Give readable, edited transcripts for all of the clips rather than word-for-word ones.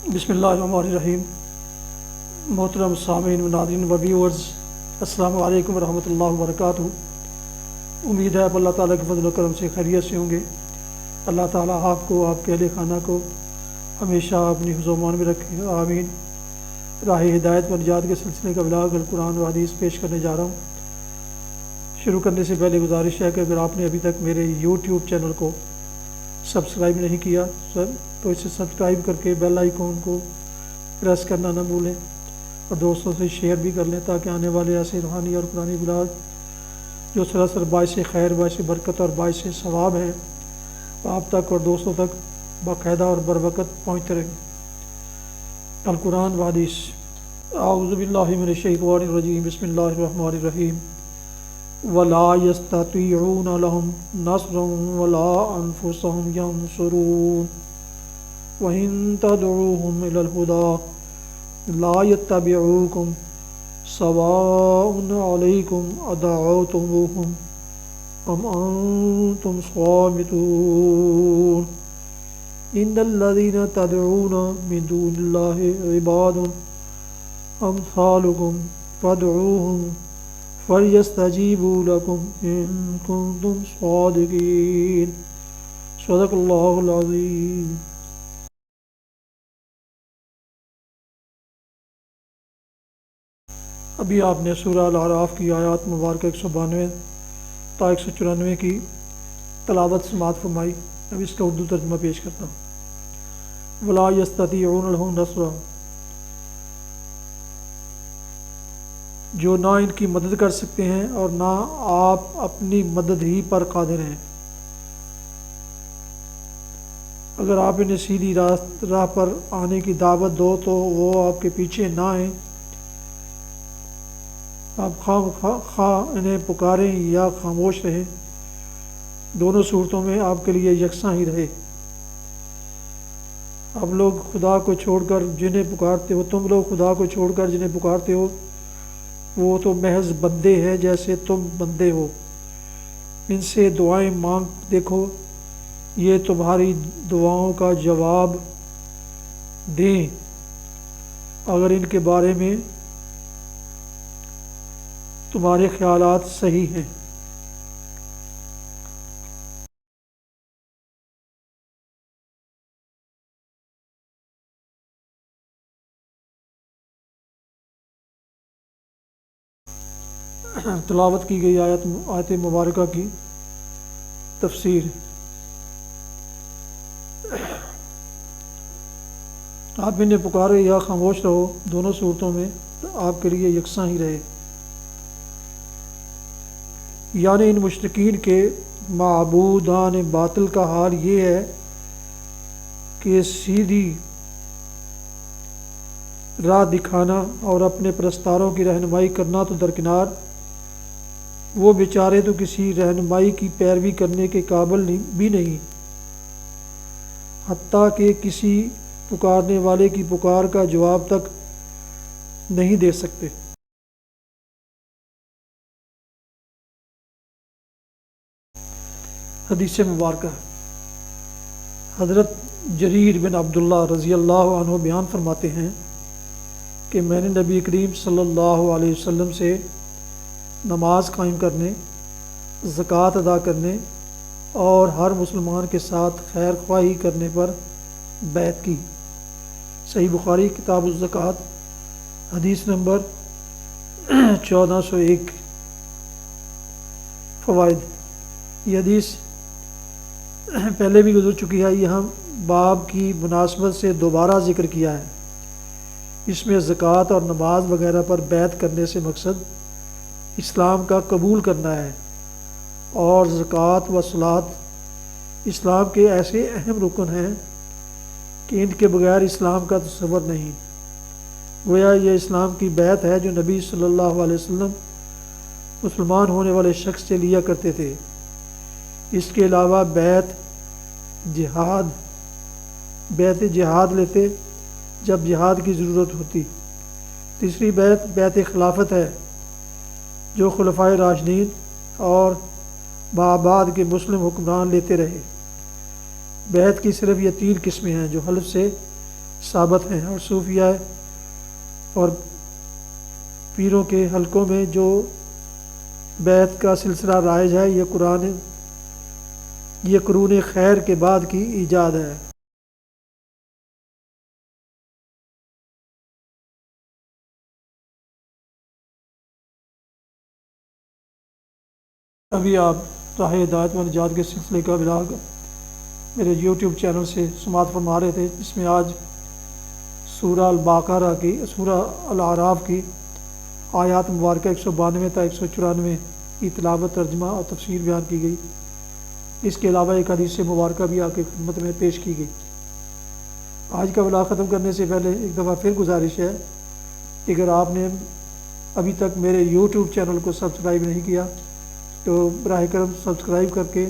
بسم اللہ الرحمن الرحیم۔ محترم سامعین و ناظرین و ویورز، السلام علیکم ورحمۃ اللہ وبرکاتہ۔ امید ہے آپ اللہ تعالیٰ کے فضل و کرم سے خیریت سے ہوں گے۔ اللہ تعالیٰ آپ کو، آپ کے اہل خانہ کو ہمیشہ اپنی حفظ و امان میں رکھے، آمین۔ راہ ہدایت و نجات کے سلسلے کا بلاغ القرآن و حدیث پیش کرنے جا رہا ہوں۔ شروع کرنے سے پہلے گزارش ہے کہ اگر آپ نے ابھی تک میرے یوٹیوب چینل کو سبسکرائب نہیں کیا تو اسے سبسکرائب کر کے بیل آئیکن کو پریس کرنا نہ بھولیں، اور دوستوں سے شیئر بھی کر لیں تاکہ آنے والے ایسے روحانی اور قرآنی بلاغ جو سراسر باعث خیر، باعث برکت اور باعث ثواب ہیں آپ تک اور دوستوں تک باقاعدہ اور بروقت پہنچتے رہیں۔ القرآن و حدیث۔ اعوذ باللہ من الشیطان الرجیم، بسم اللہ الرحمن الرحیم۔ وَلَا يَسْتَطِيعُونَ لَهُمْ نَصْرًا وَلَا أَنفُسَهُمْ يَنصُرُونَ وَإِن تَدْعُوهُمْ إِلَى الْهُدَى لَا يَتَّبِعُوكُمْ سَوَاءٌ عَلَيْكُمْ أَدَعَوْتُمُوهُمْ أَمْ أَنْتُمْ صَامِتُونَ إِنَّ الَّذِينَ تَدْعُونَ مِن دُونِ اللَّهِ عِبَادٌ أَمْثَالُكُمْ فَادْعُوهُمْ فَلْيَسْتَجِیبُوا لَكُمْ إِن كُنتُمْ صَادِقِینَ۔ صدق اللہ العظیم۔ ابھی آپ نے سورہ الاعراف کی آیات مبارکہ 192 تا 194 کی تلاوت سماعت فرمائی۔ اب اس کا اردو ترجمہ پیش کرتا ہوں۔ وَلَا يَسْتَطِيعُونَ لَهُمْ نَصْرًا، جو نہ ان کی مدد کر سکتے ہیں اور نہ آپ اپنی مدد ہی پر قادر ہیں۔ اگر آپ انہیں سیدھی راہ پر آنے کی دعوت دو تو وہ آپ کے پیچھے نہ آئیں۔ آپ خواہ انہیں پکاریں یا خاموش رہیں، دونوں صورتوں میں آپ کے لیے یکساں ہی رہے۔ آپ لوگ خدا کو چھوڑ کر جنہیں پکارتے ہو، تم لوگ خدا کو چھوڑ کر جنہیں پکارتے ہو وہ تو محض بندے ہیں جیسے تم بندے ہو۔ ان سے دعائیں مانگ دیکھو، یہ تمہاری دعاؤں کا جواب دیں اگر ان کے بارے میں تمہارے خیالات صحیح ہیں۔ تلاوت کی گئی آیت مبارکہ کی تفسیر۔ آپ انہیں پکارے یا خاموش رہو، دونوں صورتوں میں آپ کے لیے یکساں ہی رہے۔ یعنی ان مشرکین کے معبودان باطل کا حال یہ ہے کہ سیدھی راہ دکھانا اور اپنے پرستاروں کی رہنمائی کرنا تو درکنار، وہ بیچارے تو کسی رہنمائی کی پیروی کرنے کے قابل بھی نہیں، حتیٰ کہ کسی پکارنے والے کی پکار کا جواب تک نہیں دے سکتے۔ حدیث مبارکہ۔ حضرت جریر بن عبداللہ رضی اللہ عنہ بیان فرماتے ہیں کہ میں نے نبی کریم صلی اللہ علیہ وسلم سے نماز قائم کرنے، زکوٰۃ ادا کرنے اور ہر مسلمان کے ساتھ خیر خواہی کرنے پر بیعت کی۔ صحیح بخاری کتاب الزکوٰۃ حدیث نمبر 1401۔ فوائد۔ یہ حدیث پہلے بھی گزر چکی ہے، یہاں باب کی مناسبت سے دوبارہ ذکر کیا ہے۔ اس میں زکوٰۃ اور نماز وغیرہ پر بیعت کرنے سے مقصد اسلام کا قبول کرنا ہے، اور زکوٰۃ و صلاۃ اسلام کے ایسے اہم رکن ہیں کہ ان کے بغیر اسلام کا تصور نہیں۔ گویا یہ اسلام کی بیعت ہے جو نبی صلی اللہ علیہ وسلم مسلمان ہونے والے شخص سے لیا کرتے تھے۔ اس کے علاوہ بیعت جہاد لیتے جب جہاد کی ضرورت ہوتی۔ تیسری بیعت خلافت ہے جو خلفائے راشدین اور بعد کے مسلم حکمران لیتے رہے۔ بیعت کی صرف یہ 3 قسمیں ہیں جو حلف سے ثابت ہیں، اور صوفیہ اور پیروں کے حلقوں میں جو بیعت کا سلسلہ رائج ہے، یہ قرون خیر کے بعد کی ایجاد ہے۔ ابھی آپ راہ ہدایت و نجات کے سلسلے کا ولاگ میرے یوٹیوب چینل سے سماعت فرما رہے تھے، جس میں آج سورہ البقرہ کی، سورہ الاعراف کی آیات مبارکہ 192 تا 194 کی تلاوت، ترجمہ اور تفسیر بیان کی گئی۔ اس کے علاوہ ایک حدیث مبارکہ بھی آپ کی خدمت میں پیش کی گئی۔ آج کا ولاگ ختم کرنے سے پہلے ایک دفعہ پھر گزارش ہے کہ اگر آپ نے ابھی تک میرے یوٹیوب چینل کو سبسکرائب نہیں کیا تو براہ کرم سبسکرائب کر کے،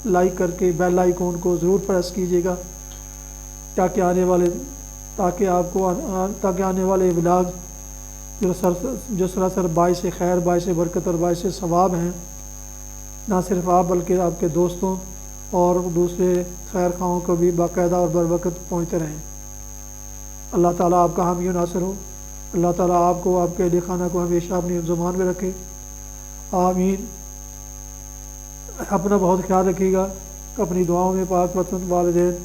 لائک کر کے بیل آئیکن کو ضرور پریس کیجیے گا، تاکہ آنے والے ولاگ جو سراسر باعث خیر، باعث برکت اور باعث ثواب ہیں، نہ صرف آپ بلکہ آپ کے دوستوں اور دوسرے خیر خواہوں کو بھی باقاعدہ اور بروقت پہنچتے رہیں۔ اللہ تعالیٰ آپ کا حامی و ناصر ہو۔ اللہ تعالیٰ آپ کو، آپ کے اہل خانہ کو ہمیشہ اپنی زبان میں رکھے، آمین۔ اپنا بہت خیال رکھیے گا، اپنی دعاؤں میں پاک وطن، والدین،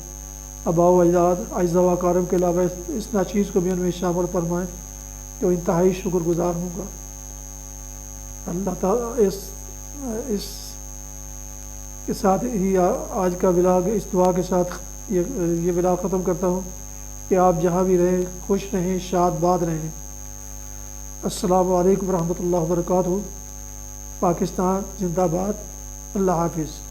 آباء و اجداد، اعزاء و اقارب کے علاوہ اس ناچیز کو بھی ان میں شامل فرمائیں جو انتہائی شکر گزار ہوں گا۔ اللہ تعالیٰ اس کے ساتھ ہی آج کا ولاگ اس دعا کے ساتھ یہ ولاگ ختم کرتا ہوں کہ آپ جہاں بھی رہیں خوش رہیں، شاد باد رہیں۔ السلام علیکم ورحمۃ اللہ وبرکاتہ۔ پاکستان زندہ باد۔ اللہ حافظ۔